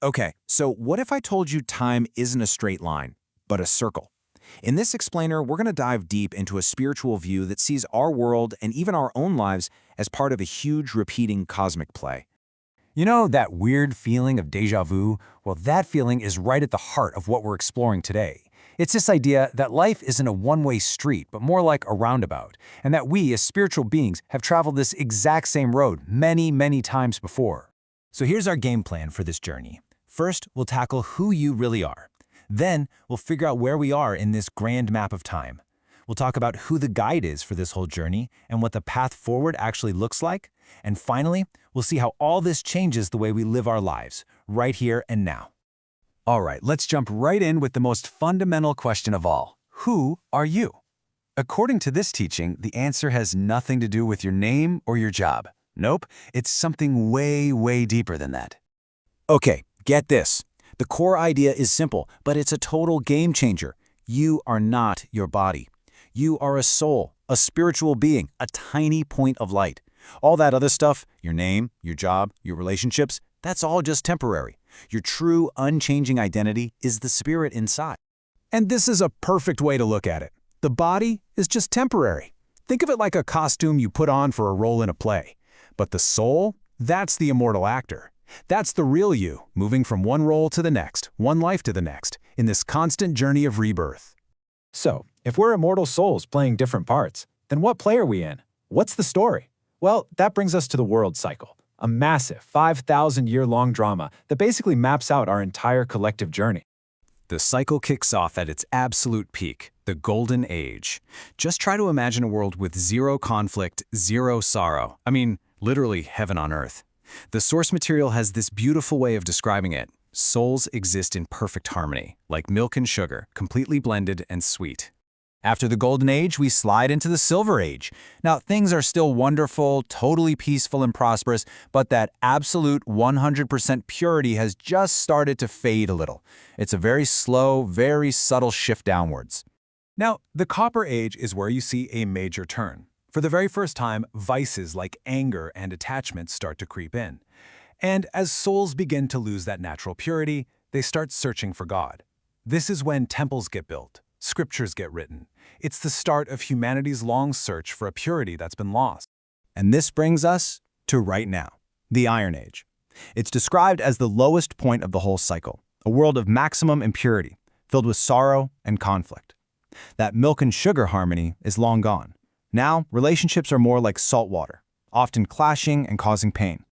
Okay, so what if I told you time isn't a straight line, but a circle? In this explainer, we're going to dive deep into a spiritual view that sees our world and even our own lives as part of a huge repeating cosmic play. You know that weird feeling of déjà vu? Well, that feeling is right at the heart of what we're exploring today. It's this idea that life isn't a one-way street, but more like a roundabout, and that we, as spiritual beings, have traveled this exact same road many, many times before. So here's our game plan for this journey. First, we'll tackle who you really are. Then, we'll figure out where we are in this grand map of time. We'll talk about who the guide is for this whole journey and what the path forward actually looks like. And finally, we'll see how all this changes the way we live our lives, right here and now. All right, let's jump right in with the most fundamental question of all. Who are you? According to this teaching, the answer has nothing to do with your name or your job. Nope, it's something way, way deeper than that. Okay, get this. The core idea is simple, but it's a total game changer. You are not your body. You are a soul, a spiritual being, a tiny point of light. All that other stuff, your name, your job, your relationships, that's all just temporary. Your true, unchanging identity is the spirit inside. And this is a perfect way to look at it. The body is just temporary. Think of it like a costume you put on for a role in a play. But the soul, that's the immortal actor. That's the real you, moving from one role to the next, one life to the next, in this constant journey of rebirth. So, if we're immortal souls playing different parts, then what play are we in? What's the story? Well, that brings us to the world cycle, a massive 5,000-year-long drama that basically maps out our entire collective journey. The cycle kicks off at its absolute peak, the Golden Age. Just try to imagine a world with zero conflict, zero sorrow. I mean, literally heaven on earth. The source material has this beautiful way of describing it. Souls exist in perfect harmony, like milk and sugar, completely blended and sweet. After the Golden Age, we slide into the Silver Age. Now, things are still wonderful, totally peaceful and prosperous, but that absolute 100% purity has just started to fade a little. It's a very slow, very subtle shift downwards. Now, the Copper Age is where you see a major turn. For the very first time, vices like anger and attachment start to creep in. And as souls begin to lose that natural purity, they start searching for God. This is when temples get built, scriptures get written. It's the start of humanity's long search for a purity that's been lost. And this brings us to right now, the Iron Age. It's described as the lowest point of the whole cycle, a world of maximum impurity, filled with sorrow and conflict. That milk and sugar harmony is long gone. Now, relationships are more like salt water, often clashing and causing pain.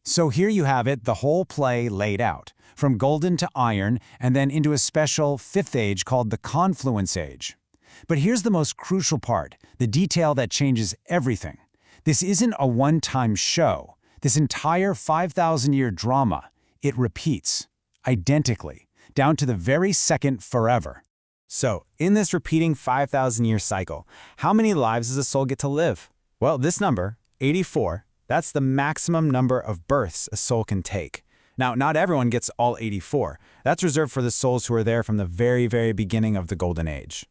So here you have it, the whole play laid out, from golden to iron, and then into a special fifth age called the Confluence Age. But here's the most crucial part, the detail that changes everything. This isn't a one-time show. This entire 5,000-year drama, it repeats, identically, down to the very second forever. So, in this repeating 5,000-year cycle, how many lives does a soul get to live? Well, this number, 84, that's the maximum number of births a soul can take. Now, not everyone gets all 84. That's reserved for the souls who are there from the very, very beginning of the Golden Age.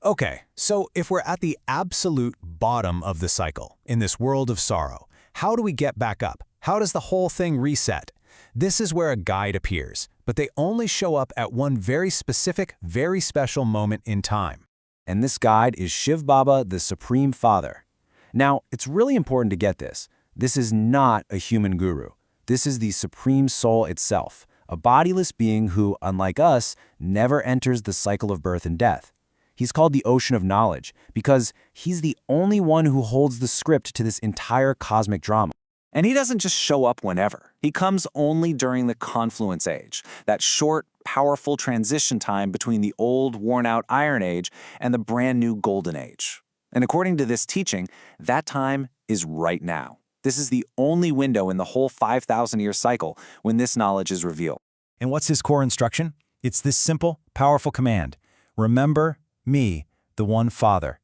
Okay, so if we're at the absolute bottom of the cycle, in this world of sorrow, how do we get back up? How does the whole thing reset? This is where a guide appears, but they only show up at one very specific, very special moment in time. And this guide is Shiv Baba, the Supreme Father. Now, it's really important to get this. This is not a human guru. This is the Supreme Soul itself, a bodiless being who, unlike us, never enters the cycle of birth and death. He's called the Ocean of Knowledge because he's the only one who holds the script to this entire cosmic drama. And he doesn't just show up whenever. He comes only during the Confluence Age, that short, powerful transition time between the old, worn-out Iron Age and the brand-new Golden Age. And according to this teaching, that time is right now. This is the only window in the whole 5,000-year cycle when this knowledge is revealed. And what's his core instruction? It's this simple, powerful command. Remember me, the one Father.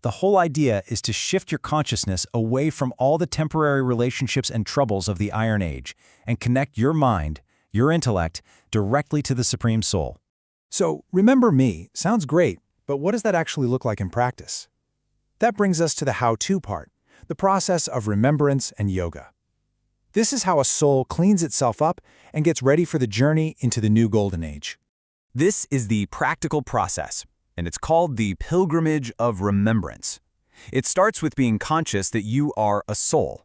The whole idea is to shift your consciousness away from all the temporary relationships and troubles of the Iron Age and connect your mind, your intellect, directly to the Supreme Soul. So, remember me sounds great, but what does that actually look like in practice? That brings us to the how-to part, the process of remembrance and yoga. This is how a soul cleans itself up and gets ready for the journey into the new golden age. This is the practical process, and it's called the pilgrimage of remembrance. It starts with being conscious that you are a soul.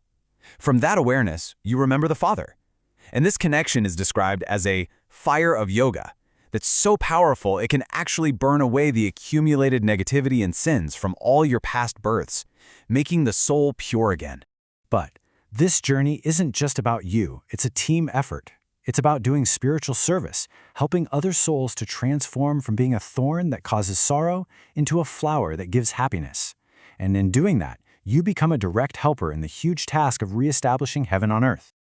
From that awareness, you remember the Father. And this connection is described as a fire of yoga that's so powerful it can actually burn away the accumulated negativity and sins from all your past births, making the soul pure again. But this journey isn't just about you, it's a team effort. It's about doing spiritual service, helping other souls to transform from being a thorn that causes sorrow into a flower that gives happiness. And in doing that, you become a direct helper in the huge task of reestablishing heaven on earth.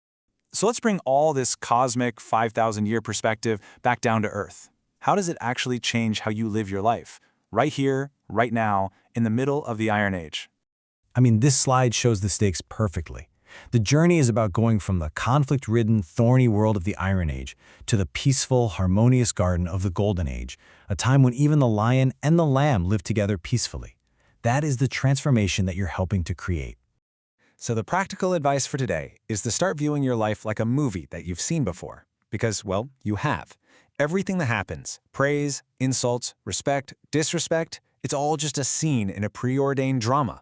So let's bring all this cosmic 5,000-year perspective back down to Earth. How does it actually change how you live your life? Right here, right now, in the middle of the Iron Age. I mean, this slide shows the stakes perfectly. The journey is about going from the conflict-ridden, thorny world of the Iron Age to the peaceful, harmonious garden of the Golden Age, a time when even the lion and the lamb live together peacefully. That is the transformation that you're helping to create. So the practical advice for today is to start viewing your life like a movie that you've seen before. Because, well, you have. Everything that happens, praise, insults, respect, disrespect, it's all just a scene in a preordained drama.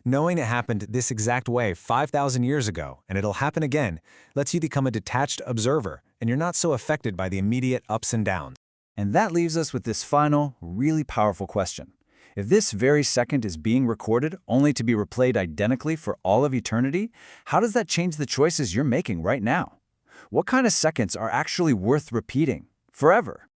Knowing it happened this exact way 5,000 years ago, and it'll happen again, lets you become a detached observer, and you're not so affected by the immediate ups and downs. And that leaves us with this final, really powerful question. If this very second is being recorded only to be replayed identically for all of eternity, how does that change the choices you're making right now? What kind of seconds are actually worth repeating forever?